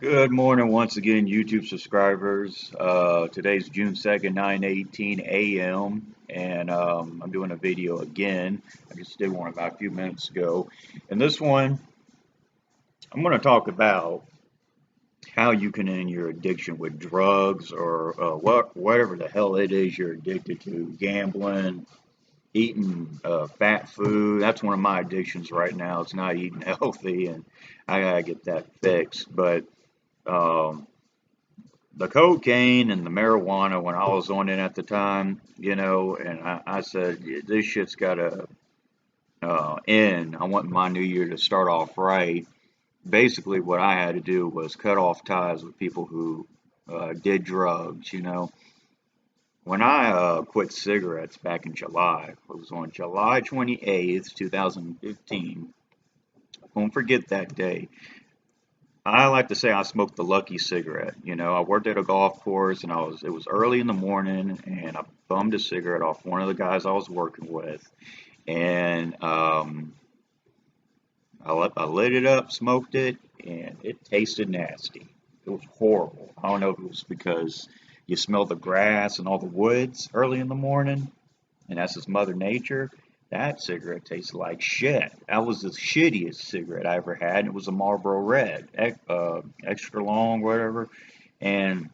Good morning once again, YouTube subscribers. Today's June 2nd, 9:18 a.m. and I'm doing a video again. I just did one about a few minutes ago. And this one, I'm going to talk about how you can end your addiction with drugs or whatever the hell it is you're addicted to, gambling, eating fat food. That's one of my addictions right now. It's not eating healthy, and I gotta get that fixed. But um, the cocaine and the marijuana when I was on it at the time, and I said, "Yeah, this shit's got to end. I want my new year to start off right." Basically, what I had to do was cut off ties with people who did drugs. When I quit cigarettes back in July, it was on July 28th, 2015. Won't forget that day. I like to say I smoked the lucky cigarette. I worked at a golf course and it was early in the morning and I bummed a cigarette off one of the guys I was working with. And I lit it up, smoked it, and it tasted nasty. It was horrible. I don't know if it was because you smell the grass and all the woods early in the morning, and that's just Mother Nature. That cigarette tasted like shit. That was the shittiest cigarette I ever had. And it was a Marlboro Red, extra long, whatever. And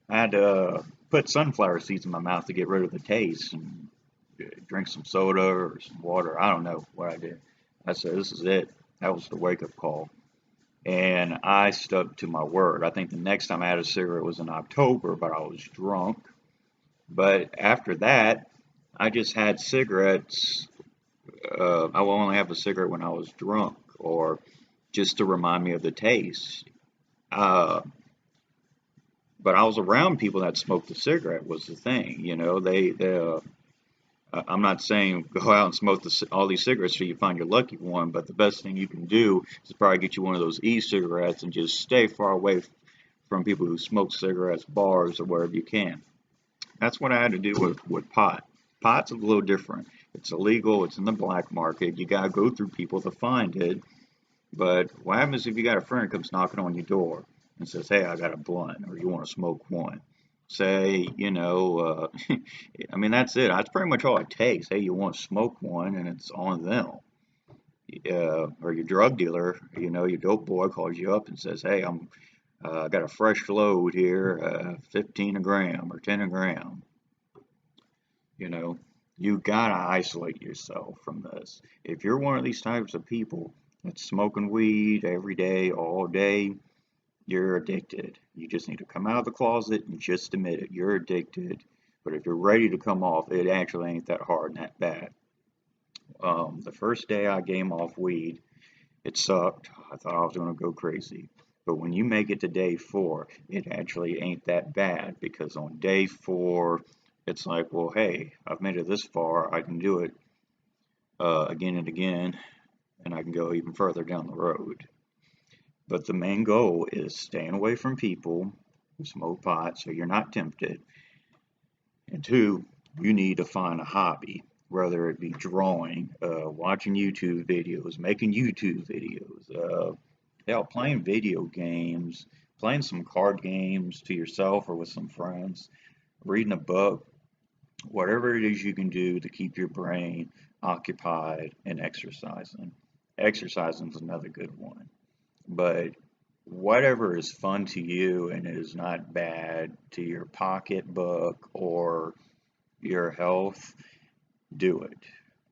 I had to put sunflower seeds in my mouth to get rid of the taste and drink some soda or some water. I don't know what I did. I said, this is it. That was the wake up call. And I stuck to my word. I think the next time I had a cigarette was in October, but I was drunk. But after that, I just had cigarettes. I will only have a cigarette when I was drunk or just to remind me of the taste. Uh, but I was around people that smoked a cigarette was the thing. I'm not saying go out and smoke all these cigarettes till you find your lucky one, but the best thing you can do is probably get you one of those e-cigarettes and just stay far away from people who smoke cigarettes, bars, or wherever you can. That's what I had to do with pot. Pot's a little different. It's illegal. It's in the black market. You gotta go through people to find it. But what happens if you got a friend who comes knocking on your door and says, "Hey, I got a blunt," or "You want to smoke one?" Say, I mean, that's it. That's pretty much all it takes. Hey, you want to smoke one, and it's on them. Or your drug dealer, your dope boy calls you up and says, "Hey, I got a fresh load here, 15 a gram or 10 a gram." You know, you gotta isolate yourself from this. If you're one of these types of people that's smoking weed every day, all day, you're addicted. You just need to come out of the closet and just admit it. You're addicted. But if you're ready to come off, it actually ain't that hard and that bad. The first day I came off weed, it sucked. I thought I was going to go crazy. But when you make it to day 4, it actually ain't that bad because on day 4, it's like, well, hey, I've made it this far. I can do it again and again, and I can go even further down the road. But the main goal is staying away from people who smoke pot so you're not tempted. And 2, you need to find a hobby, whether it be drawing, watching YouTube videos, making YouTube videos, hell, playing video games, playing some card games to yourself or with some friends, reading a book, whatever it is you can do to keep your brain occupied and exercising. Exercising is another good one. But whatever is fun to you and is not bad to your pocketbook or your health, do it.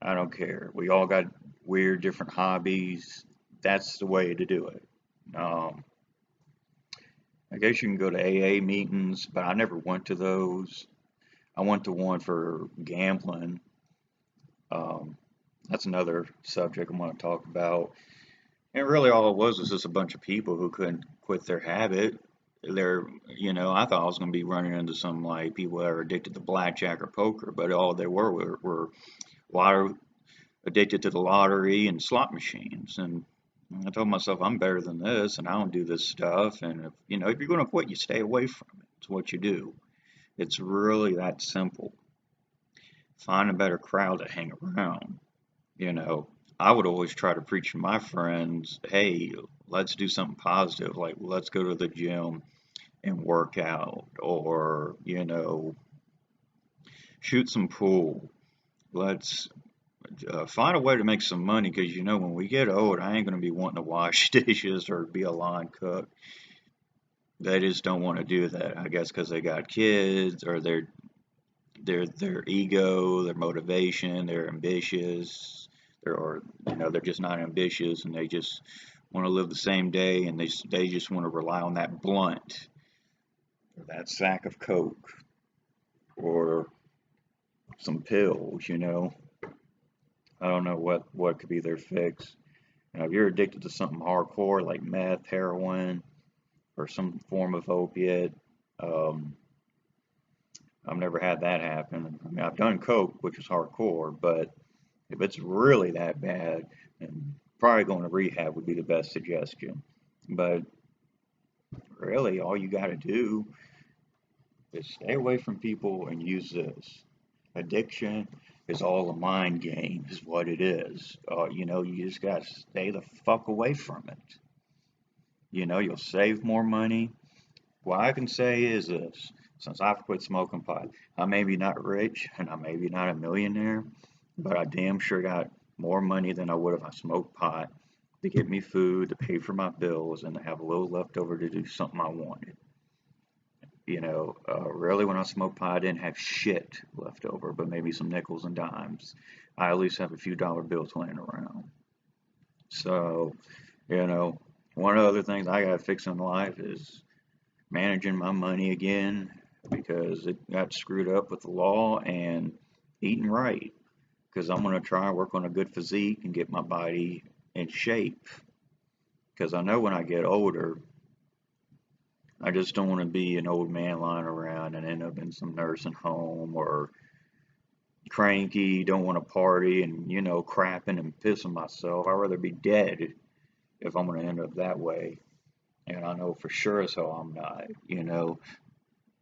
I don't care. We all got weird different hobbies. That's the way to do it. Um, I guess you can go to AA meetings, but I never went to those. I went to one for gambling. Um, that's another subject I'm going to talk about. And really, all it was just a bunch of people who couldn't quit their habit. I thought I was going to be running into some like people that are addicted to blackjack or poker, but all they were lottery, addicted to the lottery and slot machines. And I told myself I'm better than this, and I don't do this stuff. And if you're going to quit, you stay away from it. It's what you do. It's really that simple. Find a better crowd to hang around. You know, I would always try to preach to my friends, hey, let's do something positive, like let's go to the gym and work out, or shoot some pool. Let's find a way to make some money, because when we get old, I ain't gonna be wanting to wash dishes or be a line cook. They just don't want to do that, I guess, because they got kids, or their ego, their motivation, they're ambitious, they're just not ambitious, and they just want to live the same day, and they just want to rely on that blunt or that sack of coke or some pills. I don't know what could be their fix. If you're addicted to something hardcore like meth, heroin, or some form of opiate, um, I've never had that happen. I mean, I've done coke, which is hardcore, but if it's really that bad, then probably going to rehab would be the best suggestion. But really, all you got to do is stay away from people and use this. Addiction is all a mind game, is what it is. You just got to stay the fuck away from it. You'll save more money. What I can say is this: since I've quit smoking pot, I may be not rich and I may be not a millionaire, but I damn sure got more money than I would if I smoked pot, to get me food, to pay for my bills, and to have a little left over to do something I wanted. Really, when I smoked pot, I didn't have shit left over, but maybe some nickels and dimes. I at least have a few dollar bills laying around. So, you know, one of the other things I gotta fix in life is managing my money again, because it got screwed up with the law, and eating right, because I'm going to try and work on a good physique and get my body in shape, because I know when I get older, I just don't want to be an old man lying around and end up in some nursing home, or cranky, don't want to party, and crapping and pissing myself. I'd rather be dead if I'm going to end up that way. And I know for sure as hell I'm not.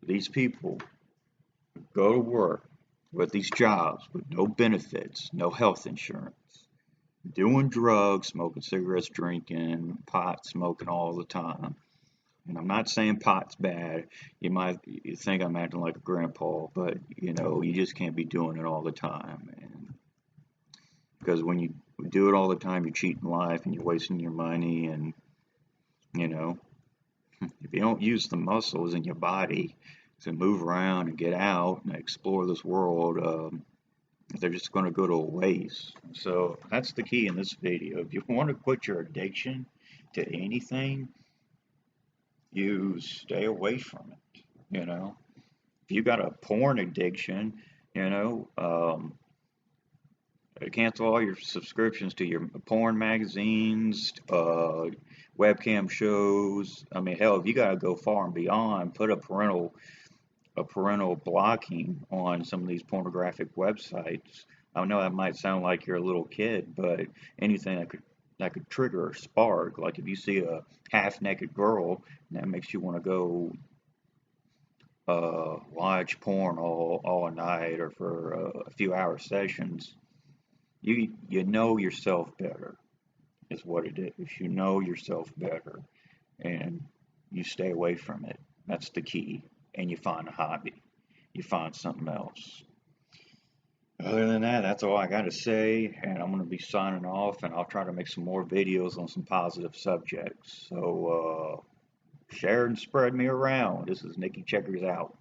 These people go to work with these jobs with no benefits, no health insurance, doing drugs, smoking cigarettes, drinking pot, smoking all the time. And I'm not saying pot's bad. You think I'm acting like a grandpa, but you just can't be doing it all the time. And because when you do it all the time, you're cheating life and you're wasting your money. And you know, if you don't use the muscles in your body to move around and get out and explore this world, they're just going to go to a waste. So that's the key in this video. If you want to quit your addiction to anything, you stay away from it. If you got a porn addiction, cancel all your subscriptions to your porn magazines, webcam shows. I mean, hell, if you got to go far and beyond, put a parental blocking on some of these pornographic websites. I know that might sound like you're a little kid, but anything that could trigger a spark, like if you see a half-naked girl and that makes you want to go watch porn all night, or for a few hour sessions, you know yourself better, is what it is. You know yourself better, and you stay away from it. That's the key. And you find a hobby. You find something else. Other than that, that's all I got to say, and I'm going to be signing off, and I'll try to make some more videos on some positive subjects. So, share and spread me around. This is Nikki Checkers out.